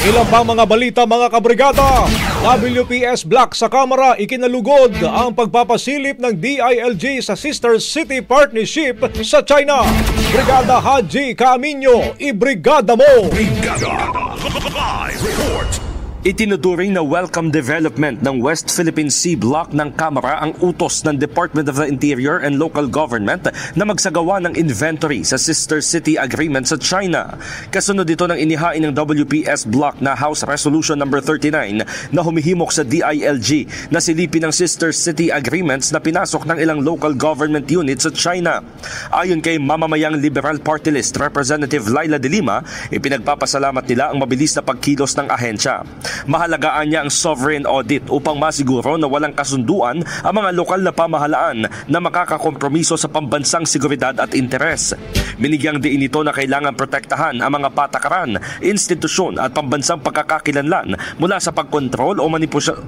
Ilang pang mga balita mga kabrigada. WPS Black sa Kamara ikinalugod ang pagpapasilip ng DILG sa Sister City Partnership sa China. Brigada Haji Caaminyo, ibrigada mo! Brigada Live Report. Itinuturing na welcome development ng West Philippine Sea Block ng Kamara ang utos ng Department of the Interior and Local Government na magsagawa ng inventory sa Sister City Agreement sa China. Kasunod ito ng inihain ng WPS Block na House Resolution No. 39 na humihimok sa DILG na silipin ng Sister City Agreements na pinasok ng ilang local government units sa China. Ayon kay mamamayang Liberal Party List Representative Laila de Lima, ipinagpapasalamat nila ang mabilis na pagkilos ng ahensya. Mahalagaan niya ang sovereign audit upang masiguro na walang kasunduan ang mga lokal na pamahalaan na makakakompromiso sa pambansang seguridad at interes. Binigyang diin ito na kailangan protektahan ang mga patakaran, institusyon at pambansang pagkakakilanlan mula sa pagkontrol o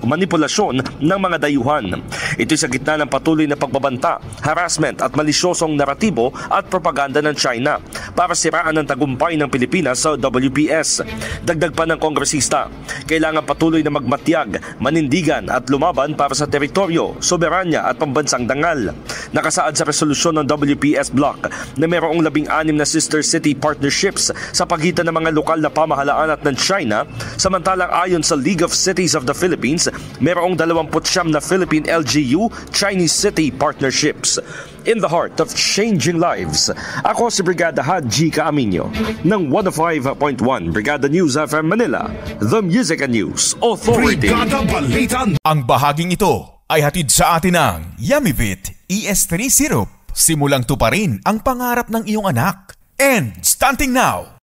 manipulasyon ng mga dayuhan. Ito sa gitna ng patuloy na pagbabanta, harassment at malisyosong naratibo at propaganda ng China para siraan ang tagumpay ng Pilipinas sa WPS. Dagdag pa ng kongresista, kailangan patuloy na magmatyag, manindigan at lumaban para sa teritoryo, soberanya at pambansang dangal. Nakasaad sa resolusyon ng WPS Block na mayroong 16 na sister city partnerships sa pagitan ng mga lokal na pamahalaan at ng China, samantalang ayon sa League of Cities of the Philippines, mayroong 29 na Philippine LGU Chinese City Partnerships. In the heart of changing lives, ako si Brigada Haji Caaminyo ng 105.1 Brigada News FM Manila, The Music and News Authority. Brigada Balita. Ang bahaging ito ay hatid sa atin ng Yummy-Vit ES3 Syrup. Simulang tuparin ang pangarap ng iyong anak. And stunting now,